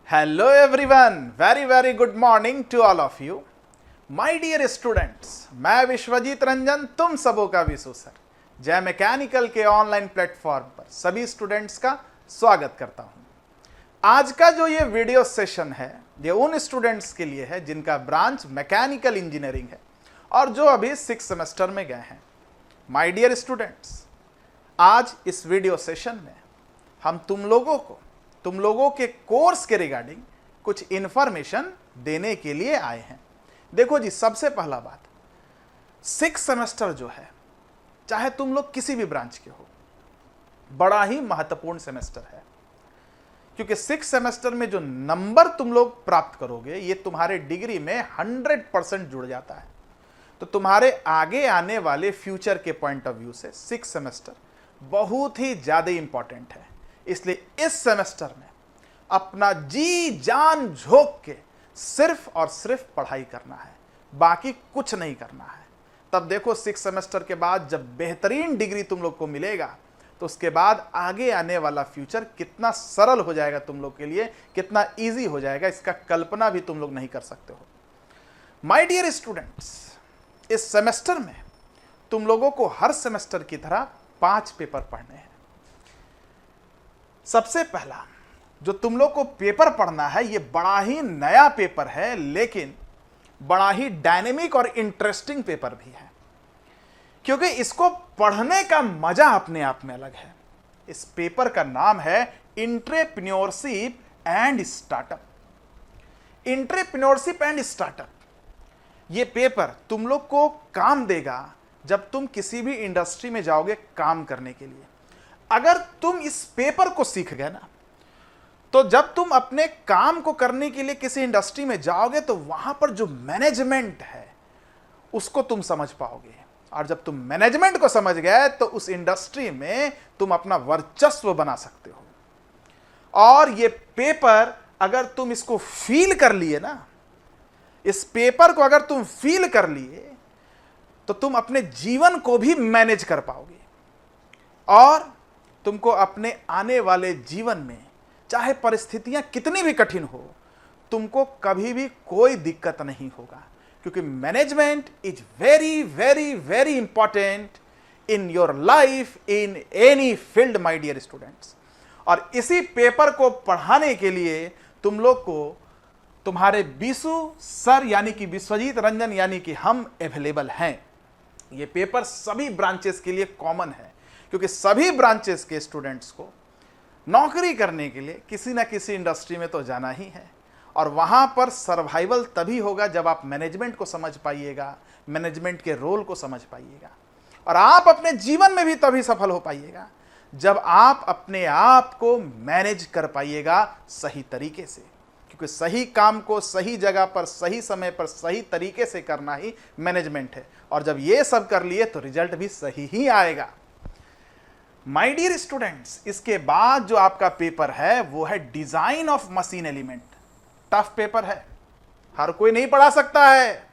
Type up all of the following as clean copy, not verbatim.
Hello everyone, very good morning to all of you. My dear students, मैं विश्वजीत रंजन तुम सबों का विशु सर जय मैकेनिकल के ऑनलाइन प्लेटफॉर्म पर सभी स्टूडेंट्स का स्वागत करता हूं। आज का जो ये वीडियो सेशन है ये उन स्टूडेंट्स के लिए है जिनका ब्रांच मैकेनिकल इंजीनियरिंग है और जो अभी 6th सेमेस्टर में गए हैं। माय डियर स्टूडेंट्स, आज इस वीडियो सेशन में हम तुम लोगों के कोर्स के रिगार्डिंग कुछ इंफॉर्मेशन देने के लिए आए हैं। देखो जी, सबसे पहला बात, 6th सेमेस्टर जो है, चाहे तुम लोग किसी भी ब्रांच के हो, बड़ा ही महत्वपूर्ण सेमेस्टर है, क्योंकि 6th सेमेस्टर में जो नंबर तुम लोग प्राप्त करोगे ये तुम्हारे डिग्री में 100% जुड़ जाता है। तो तुम्हारे आगे आने वाले फ्यूचर के पॉइंट ऑफ व्यू से 6th सेमेस्टर बहुत ही ज्यादा इंपॉर्टेंट है। इसलिए इस सेमेस्टर में अपना जी जान झोंक के सिर्फ और सिर्फ पढ़ाई करना है, बाकी कुछ नहीं करना है। तब देखो 6th सेमेस्टर के बाद जब बेहतरीन डिग्री तुम लोग को मिलेगा तो उसके बाद आगे आने वाला फ्यूचर कितना सरल हो जाएगा तुम लोग के लिए, कितना इजी हो जाएगा, इसका कल्पना भी तुम लोग नहीं कर सकते हो। माय डियर स्टूडेंट्स, इस सेमेस्टर में तुम लोगों को हर सेमेस्टर की तरह 5 पेपर पढ़ने हैं। सबसे पहला जो तुम लोग को पेपर पढ़ना है ये बड़ा ही नया पेपर है, लेकिन बड़ा ही डायनेमिक और इंटरेस्टिंग पेपर भी है, क्योंकि इसको पढ़ने का मजा अपने आप में अलग है। इस पेपर का नाम है entrepreneurship and startup. Entrepreneurship and startup ये पेपर तुम लोग को काम देगा जब तुम किसी भी इंडस्ट्री में जाओगे काम करने के लिए। अगर तुम इस पेपर को सीख गए ना, तो जब तुम अपने काम को करने के लिए किसी इंडस्ट्री में जाओगे तो वहां पर जो मैनेजमेंट है उसको तुम समझ पाओगे, और जब तुम मैनेजमेंट को समझ गए तो उस इंडस्ट्री में तुम अपना वर्चस्व बना सकते हो। और ये पेपर अगर तुम इसको फील कर लिए ना, इस पेपर को अगर तुम फील कर लिए तो तुम अपने जीवन को भी मैनेज कर पाओगे और तुमको अपने आने वाले जीवन में चाहे परिस्थितियां कितनी भी कठिन हो, तुमको कभी भी कोई दिक्कत नहीं होगा, क्योंकि management is very important in your life in any field my dear students. और इसी पेपर को पढ़ाने के लिए तुम लोग को तुम्हारे विशु सर यानी कि विश्वजीत रंजन यानी कि हम अवेलेबल हैं। ये पेपर सभी ब्रांचेस के लिए कॉमन है, क्योंकि सभी ब्रांचेस के स्टूडेंट्स को नौकरी करने के लिए किसी ना किसी इंडस्ट्री में तो जाना ही है, और वहाँ पर सर्वाइवल तभी होगा जब आप मैनेजमेंट को समझ पाइएगा, मैनेजमेंट के रोल को समझ पाइएगा, और आप अपने जीवन में भी तभी सफल हो पाइएगा जब आप अपने आप को मैनेज कर पाइएगा सही तरीके से, क्योंकि सही काम को सही जगह पर सही समय पर सही तरीके से करना ही मैनेजमेंट है। और जब ये सब कर लिए तो रिजल्ट भी सही ही आएगा। माय डियर स्टूडेंट्स, इसके बाद जो आपका पेपर है वो है design of machine element. Tough paper है, हर कोई नहीं पढ़ा सकता है,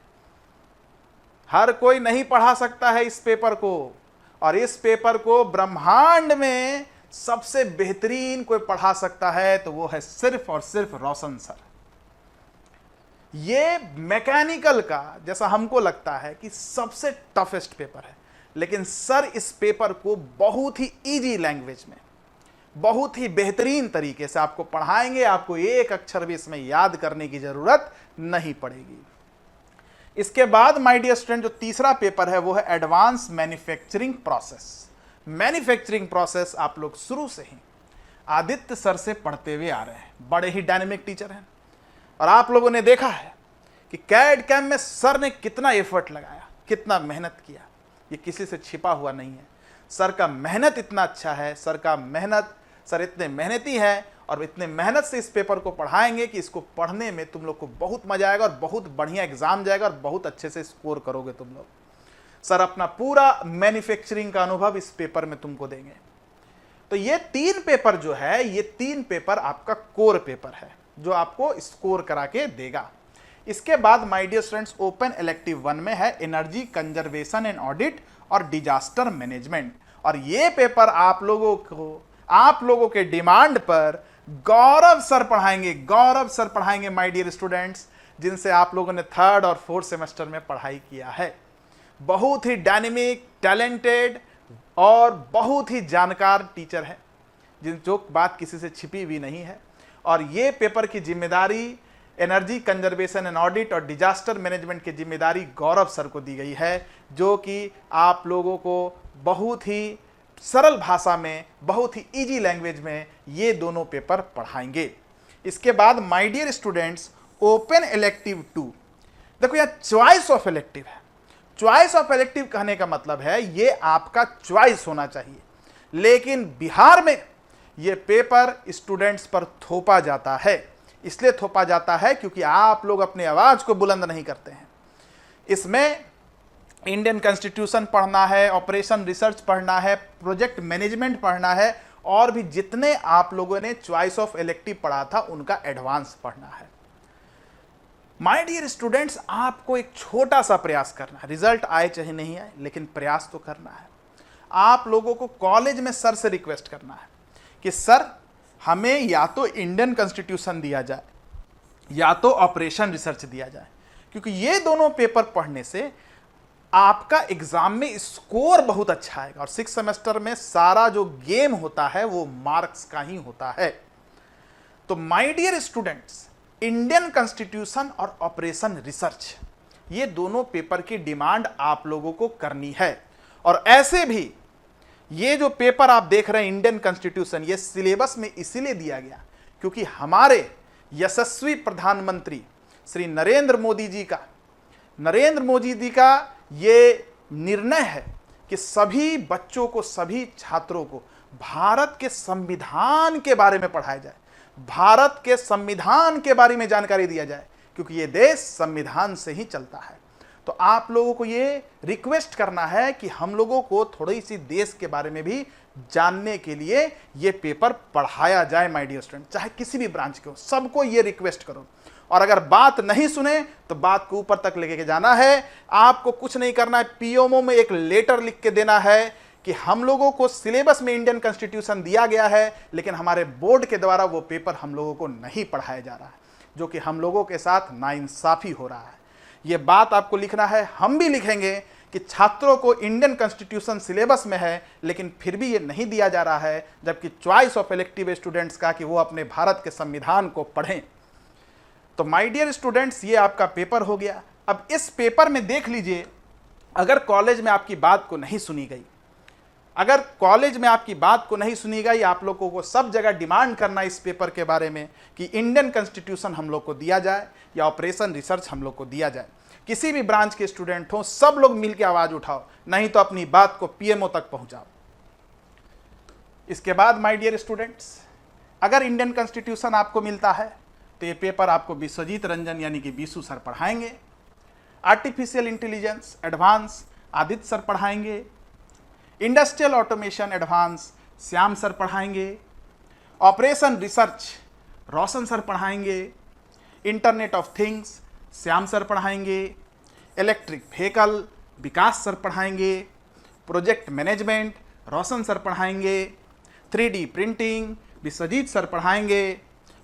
हर कोई नहीं पढ़ा सकता है इस पेपर को, और इस पेपर को ब्रह्मांड में सबसे बेहतरीन कोई पढ़ा सकता है तो वो है सिर्फ और सिर्फ रोशन सर। ये मैकेनिकल का जैसा हमको लगता है कि सबसे टफेस्ट पेपर है, लेकिन सर इस पेपर को बहुत ही इजी लैंग्वेज में बहुत ही बेहतरीन तरीके से आपको पढ़ाएंगे। आपको एक अक्षर भी इसमें याद करने की जरूरत नहीं पड़ेगी। इसके बाद माय डियर स्टूडेंट जो तीसरा पेपर है वो है advance manufacturing process. Manufacturing process आप लोग शुरू से ही आदित्य सर से पढ़ते हुए आ रहे हैं, बड़े ही डायनेमिक टीचर हैं, और आप लोगों ने देखा है कि कैड कैम में सर ने कितना एफर्ट लगाया, कितना मेहनत किया, ये किसी से छिपा हुआ नहीं है। सर का मेहनत इतना अच्छा है, सर इतने मेहनती हैं और इतने मेहनत से इस पेपर को पढ़ाएंगे कि इसको पढ़ने में तुम लोग को बहुत मजा आएगा और बहुत बढ़िया एग्जाम जाएगा और बहुत अच्छे से स्कोर करोगे तुम लोग। सर अपना पूरा मैन्युफैक्चरिंग का अनुभव इस पेपर में तुमको देंगे। तो ये 3 पेपर जो है, ये 3 पेपर आपका कोर पेपर है जो आपको स्कोर करा के देगा। इसके बाद my dear students open elective 1 में है एनर्जी कंजर्वेशन एंड ऑडिट और डिजास्टर मैनेजमेंट, और ये पेपर आप लोगों के डिमांड पर गौरव सर पढ़ाएंगे, गौरव सर पढ़ाएंगे माय डियर स्टूडेंट्स, जिनसे आप लोगों ने 3rd और 4th सेमेस्टर में पढ़ाई किया है। बहुत ही डायनेमिक, टैलेंटेड और बहुत ही जानकार टीचर है, जो बात किसी से छिपी हुई नहीं है। और ये पेपर की जिम्मेदारी एनर्जी कंजर्वेशन एंड ऑडिट और डिजास्टर मैनेजमेंट की जिम्मेदारी गौरव सर को दी गई है, जो कि आप लोगों को बहुत ही सरल भाषा में, बहुत ही इजी लैंग्वेज में ये दोनों पेपर पढ़ाएंगे। इसके बाद my dear students, open elective 2, देखो यह चॉइस ऑफ इलेक्टिव है। चॉइस ऑफ इलेक्टिव कहने का मतलब है ये आपका चॉइस होना चाहिए, लेकिन बिहार में ये पेपर स्टूडेंट्स पर थोपा जाता है। इसलिए थोपा जाता है क्योंकि आप लोग अपनी आवाज को बुलंद नहीं करते हैं। इसमें इंडियन कॉन्स्टिट्यूशन पढ़ना है, ऑपरेशन रिसर्च पढ़ना है, प्रोजेक्ट मैनेजमेंट पढ़ना है, और भी जितने आप लोगों ने चॉइस ऑफ इलेक्टिव पढ़ा था उनका एडवांस पढ़ना है। माय डियर स्टूडेंट्स, आपको एक छोटा सा प्रयास करना है, रिजल्ट आए चाहे नहीं आए, लेकिन प्रयास तो करना है। आप लोगों को कॉलेज में सर से रिक्वेस्ट करना है कि सर हमें या तो इंडियन कॉन्स्टिट्यूशन दिया जाए या तो ऑपरेशन रिसर्च दिया जाए, क्योंकि ये दोनों पेपर पढ़ने से आपका एग्जाम में स्कोर बहुत अच्छा आएगा। और 6th सेमेस्टर में सारा जो गेम होता है वो मार्क्स का ही होता है। तो my dear students, Indian constitution और ऑपरेशन रिसर्च, ये दोनों पेपर की डिमांड आप लोगों को करनी है। और ऐसे भी ये जो पेपर आप देख रहे हैं इंडियन कॉन्स्टिट्यूशन, ये सिलेबस में इसीलिए दिया गया क्योंकि हमारे यशस्वी प्रधानमंत्री श्री नरेंद्र मोदी जी का ये निर्णय है कि सभी बच्चों को, सभी छात्रों को भारत के संविधान के बारे में पढ़ाया जाए, भारत के संविधान के बारे में जानकारी दिया जाए, क्योंकि ये देश संविधान से ही चलता है। तो आप लोगों को ये रिक्वेस्ट करना है कि हम लोगों को थोड़ी सी देश के बारे में भी जानने के लिए ये पेपर पढ़ाया जाए माय डियर स्टूडेंट, चाहे किसी भी ब्रांच के हो, सबको ये रिक्वेस्ट करो। और अगर बात नहीं सुने तो बात को ऊपर तक लेके जाना है। आपको कुछ नहीं करना है, पीएमओ में एक लेटर लिख के देना है कि हम लोगों को सिलेबस में इंडियन कॉन्स्टिट्यूशन दिया गया है, लेकिन हमारे बोर्ड के द्वारा वो पेपर हम लोगों को नहीं पढ़ाया जा रहा है, जो कि हम लोगों के साथ नाइंसाफी हो रहा है। ये बात आपको लिखना है। हम भी लिखेंगे कि छात्रों को इंडियन कॉन्स्टिट्यूशन सिलेबस में है, लेकिन फिर भी ये नहीं दिया जा रहा है, जबकि चॉइस ऑफ इलेक्टिव स्टूडेंट्स का कि वो अपने भारत के संविधान को पढ़ें। तो माय डियर स्टूडेंट्स, ये आपका पेपर हो गया। अब इस पेपर में देख लीजिए, अगर कॉलेज में आपकी बात को नहीं सुनी गई, अगर कॉलेज में आपकी बात को नहीं सुनी गई, आप लोगों को सब जगह डिमांड करना इस पेपर के बारे में कि इंडियन कॉन्स्टिट्यूशन हम लोग को दिया जाए या ऑपरेशन रिसर्च हम लोग को दिया जाए। किसी भी ब्रांच के स्टूडेंट हो, सब लोग मिलकर आवाज उठाओ, नहीं तो अपनी बात को पीएमओ तक पहुंचाओ। इसके बाद माय डियर स्टूडेंट्स, अगर इंडियन कॉन्स्टिट्यूशन आपको मिलता है तो ये पेपर आपको विश्वजीत रंजन यानी कि बीसू सर पढ़ाएंगे। Artificial intelligence advanced Aditya sir पढ़ाएंगे। Industrial automation advanced Shyam sir पढ़ाएंगे। ऑपरेशन रिसर्च रोशन सर पढ़ाएंगे। Internet of things Shyam sir पढ़ाएंगे। इलेक्ट्रिक व्हीकल विकास सर पढ़ाएंगे। प्रोजेक्ट मैनेजमेंट रोशन सर पढ़ाएंगे। 3D प्रिंटिंग विश्वजीत सर पढ़ाएंगे।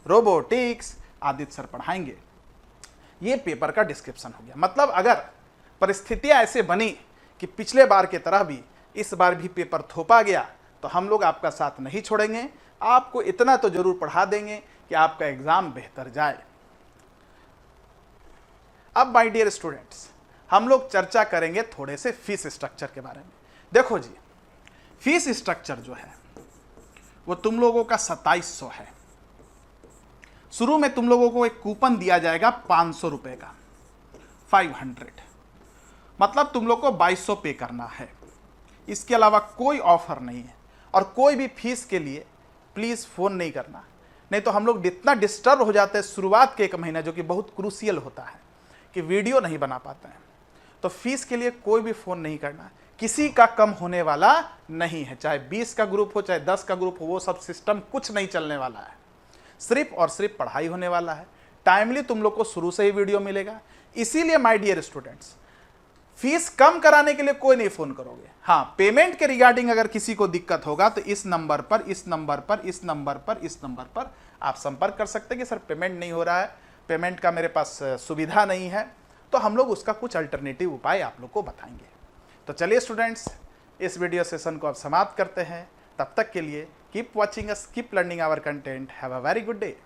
रोबोटिक्स आदित्य सर पढ़ाएंगे। ये पेपर का डिस्क्रिप्शन हो गया। मतलब अगर परिस्थितियां ऐसे बनी कि पिछले बार की तरह भी इस बार भी पेपर थोपा गया, तो हम लोग आपका साथ नहीं छोड़ेंगे। आपको इतना तो जरूर पढ़ा देंगे कि आपका एग्जाम बेहतर जाए। अब माय डियर स्टूडेंट्स, हम लोग चर्चा करेंगे थोड़े से फीस स्ट्रक्चर के बारे में। देखो जी, फीस स्ट्रक्चर जो है वो तुम लोगों का 2700 है। शुरू में तुम लोगों को एक कूपन दिया जाएगा 500 रुपए का, 500, मतलब तुम लोग को 2200 पे करना है। इसके अलावा कोई ऑफर नहीं है। और कोई भी फीस के लिए प्लीज फोन नहीं करना, नहीं तो हम लोग इतना डिस्टर्ब हो जाते हैं शुरुआत के 1 महीना, जो कि बहुत क्रूशियल होता है, कि वीडियो नहीं बना पाते हैं। तो फीस के लिए कोई भी फोन नहीं करना। किसी का कम होने वाला नहीं है, चाहे 20 का ग्रुप हो चाहे 10 का ग्रुप हो, वो सब सिस्टम कुछ नहीं चलने वाला है। सिर्फ और सिर्फ पढ़ाई होने वाला है। टाइमली तुम लोग को शुरू से ही वीडियो मिलेगा। इसीलिए माय डियर स्टूडेंट्स, फीस कम कराने के लिए कोई नहीं फोन करोगे। हाँ, पेमेंट के रिगार्डिंग अगर किसी को दिक्कत होगा तो इस नंबर पर, इस नंबर पर, इस नंबर पर, इस नंबर पर आप संपर्क कर सकते हैं कि सर पेमेंट नहीं हो रहा है, पेमेंट का मेरे पास सुविधा नहीं है, तो हम लोग उसका कुछ अल्टरनेटिव उपाय आप लोग को बताएंगे। तो चलिए स्टूडेंट्स, इस वीडियो सेशन को अब समाप्त करते हैं। तब तक के लिए keep watching us, keep learning our content, have a very good day.